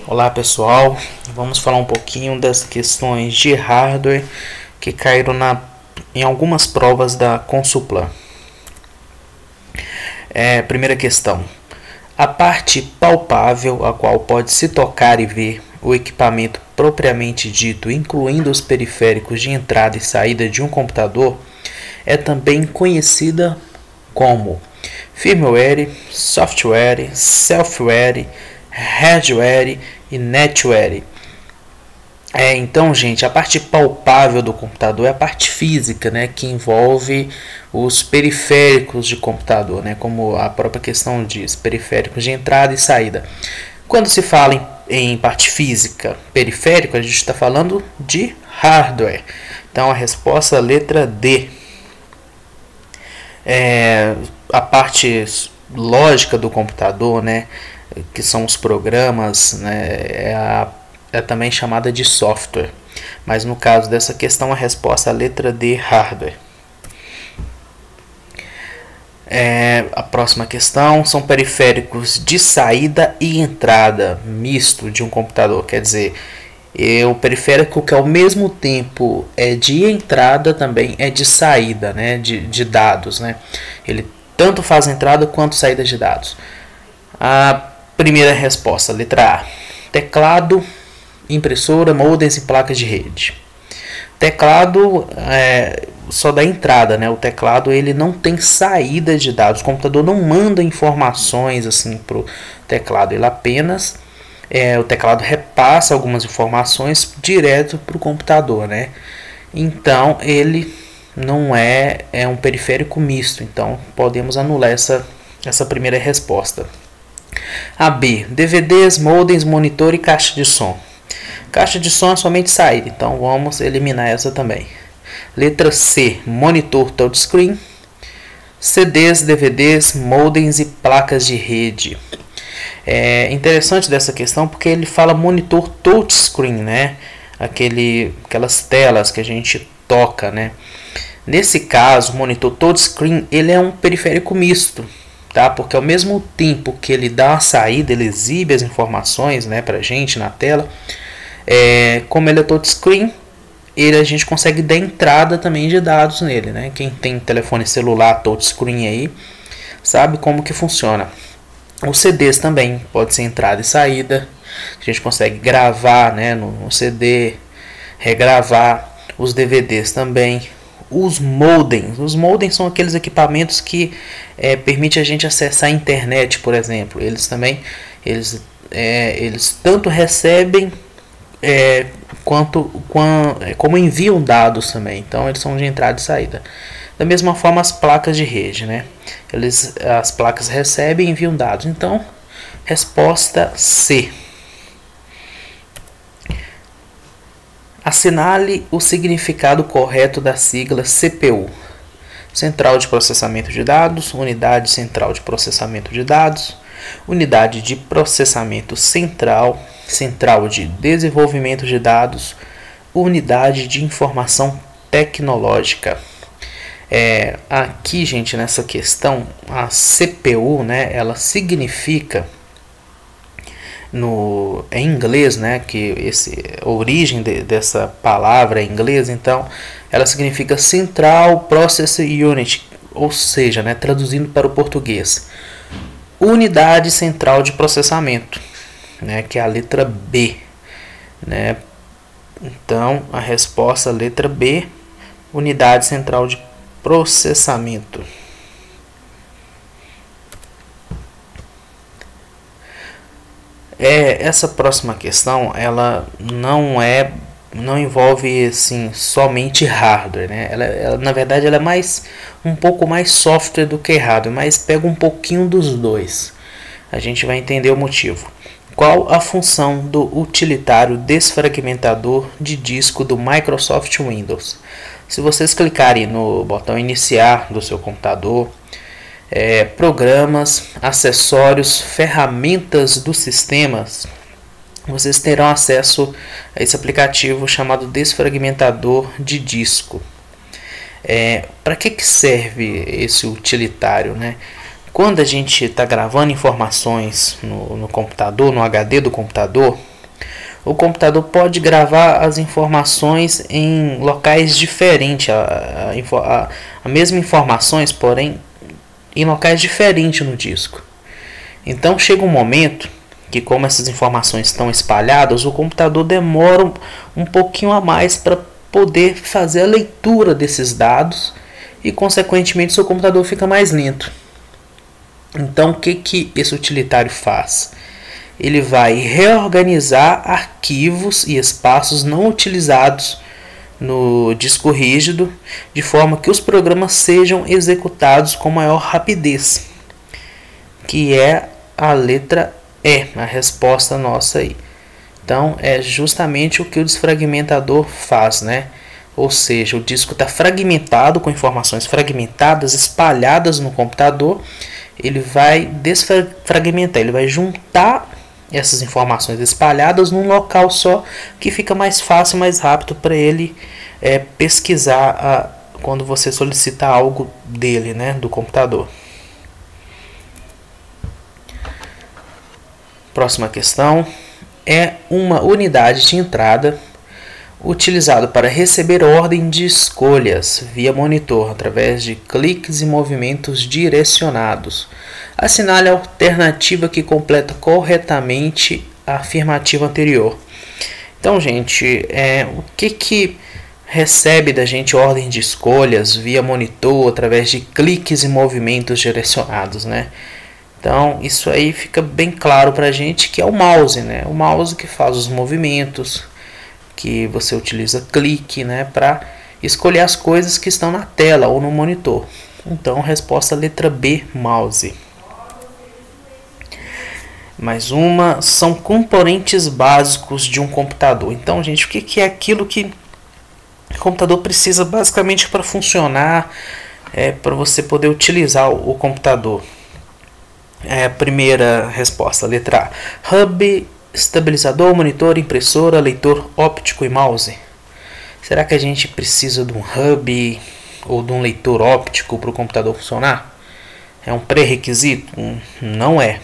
Olá pessoal, vamos falar um pouquinho das questões de hardware que caíram em algumas provas da Consulplan. Primeira questão: a parte palpável a qual pode se tocar e ver o equipamento propriamente dito, incluindo os periféricos de entrada e saída de um computador, é também conhecida como firmware, software, selfware, hardware e netware. Então, gente, a parte palpável do computador é a parte física, né, que envolve os periféricos de computador, né, como a própria questão diz, periféricos de entrada e saída. Quando se fala em parte física, periférico, a gente está falando de hardware. Então, a resposta é a letra D. A parte lógica do computador, né, que são os programas, né, é também chamada de software. Mas no caso dessa questão, a resposta é a letra D, hardware. A próxima questão são periféricos de saída e entrada misto de um computador. Quer dizer, o periférico que ao mesmo tempo é de entrada também é de saída, né, de dados, né? Ele tanto faz entrada quanto saída de dados. A primeira resposta, letra A: teclado, impressora, modems e placas de rede. Teclado só dá entrada, né? O teclado ele não tem saída de dados. O computador não manda informações assim para o teclado. Ele apenas o teclado repassa algumas informações direto para o computador, né? Então ele não é um periférico misto. Então podemos anular essa primeira resposta. A B: DVDs, modems, monitor e caixa de som. Caixa de som é somente saída, então vamos eliminar essa também. Letra C: monitor touchscreen, CDs, DVDs, modems e placas de rede. É interessante dessa questão porque ele fala monitor touchscreen, né? Aquelas telas que a gente toca, né? Nesse caso, o monitor touchscreen ele é um periférico misto, tá? Porque ao mesmo tempo que ele dá uma saída, ele exibe as informações, né, pra gente na tela. Como ele é touchscreen, a gente consegue dar entrada também de dados nele, né? Quem tem telefone celular touchscreen aí sabe como que funciona. Os CDs também pode ser entrada e saída. A gente consegue gravar, né, no CD, regravar. Os DVDs também. Os modems são aqueles equipamentos que permitem a gente acessar a internet, por exemplo. Eles também eles tanto recebem como enviam dados também. Então eles são de entrada e saída. Da mesma forma as placas de rede, né? As placas recebem e enviam dados. Então, resposta C. Assinale o significado correto da sigla CPU. Central de processamento de dados, unidade central de processamento de dados, unidade de processamento central, central de desenvolvimento de dados, unidade de informação tecnológica. Aqui, gente, nessa questão, a CPU, né, ela significa em inglês, né, que a origem dessa palavra é em inglês, então ela significa Central Processing Unit, ou seja, né, traduzindo para o português, unidade central de processamento, né, que é a letra B, né? Então a resposta é a letra B, unidade central de processamento. Essa próxima questão ela não envolve assim somente hardware, né? Ela na verdade ela é um pouco mais software do que hardware, mas pega um pouquinho dos dois. A gente vai entender o motivo. Qual a função do utilitário desfragmentador de disco do Microsoft Windows? Se vocês clicarem no botão iniciar do seu computador, programas, acessórios, ferramentas dos sistemas, vocês terão acesso a esse aplicativo chamado desfragmentador de disco. Para que serve esse utilitário, né? Quando a gente está gravando informações no computador, no HD do computador, o computador pode gravar as informações em locais diferentes, a mesma informações, porém em locais diferentes no disco. Então chega um momento que, como essas informações estão espalhadas, o computador demora um pouquinho a mais para poder fazer a leitura desses dados e, consequentemente, seu computador fica mais lento. Então, o que esse utilitário faz? Ele vai reorganizar arquivos e espaços não utilizados no disco rígido, de forma que os programas sejam executados com maior rapidez, que é a letra E, a resposta nossa aí. Então é justamente o que o desfragmentador faz, né? Ou seja, o disco está fragmentado, com informações fragmentadas, espalhadas no computador. Ele vai desfragmentar, ele vai juntar essas informações espalhadas num local só, que fica mais fácil, mais rápido para ele pesquisar quando você solicita algo dele, né, do computador. Próxima questão é uma unidade de entrada utilizado para receber ordem de escolhas via monitor através de cliques e movimentos direcionados. Assinale a alternativa que completa corretamente a afirmativa anterior. Então, gente, o que recebe da gente ordem de escolhas via monitor através de cliques e movimentos direcionados, né? Então, isso aí fica bem claro para a gente que é o mouse, né? O mouse que faz os movimentos, que você utiliza clique, né, para escolher as coisas que estão na tela ou no monitor. Então, resposta letra B, mouse. Mais uma, são componentes básicos de um computador. Então, gente, o que é aquilo que o computador precisa basicamente para funcionar, para você poder utilizar o computador? A primeira resposta, letra A. Hub, estabilizador, monitor, impressora, leitor óptico e mouse. Será que a gente precisa de um hub ou de um leitor óptico para o computador funcionar? É um pré-requisito? Não é.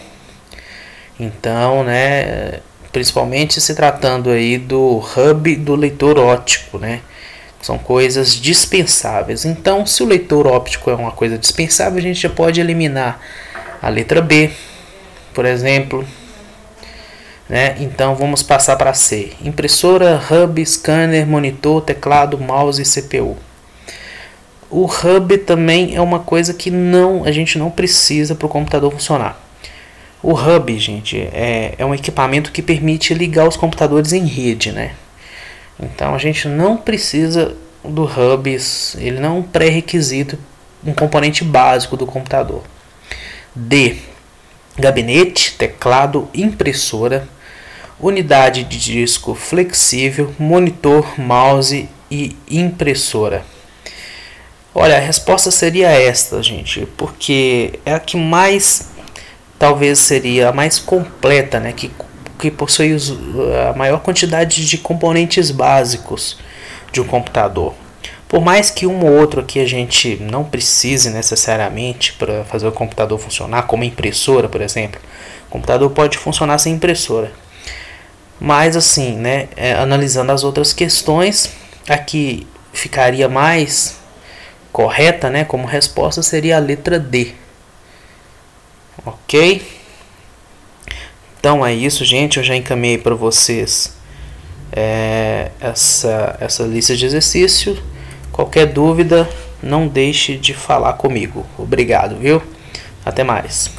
Então, né, principalmente se tratando aí do hub e do leitor óptico, né? São coisas dispensáveis. Então, se o leitor óptico é uma coisa dispensável, a gente já pode eliminar a letra B, por exemplo, né? Então vamos passar para C. Impressora, hub, scanner, monitor, teclado, mouse e CPU. O hub também é uma coisa que a gente não precisa para o computador funcionar. O hub, gente, é um equipamento que permite ligar os computadores em rede, né? Então a gente não precisa do hub, ele não é um pré-requisito, um componente básico do computador. D. Gabinete, teclado, impressora, unidade de disco flexível, monitor, mouse e impressora. Olha, a resposta seria esta, gente, porque é a que mais, talvez seria a mais completa, né, que possui a maior quantidade de componentes básicos de um computador. Por mais que um ou outro aqui a gente não precise necessariamente para fazer o computador funcionar, como impressora, por exemplo. O computador pode funcionar sem impressora. Mas assim, né, analisando as outras questões, aqui ficaria mais correta, né, como resposta seria a letra D. Ok? Então é isso, gente. Eu já encaminhei para vocês essa lista de exercícios. Qualquer dúvida, não deixe de falar comigo. Obrigado, viu? Até mais.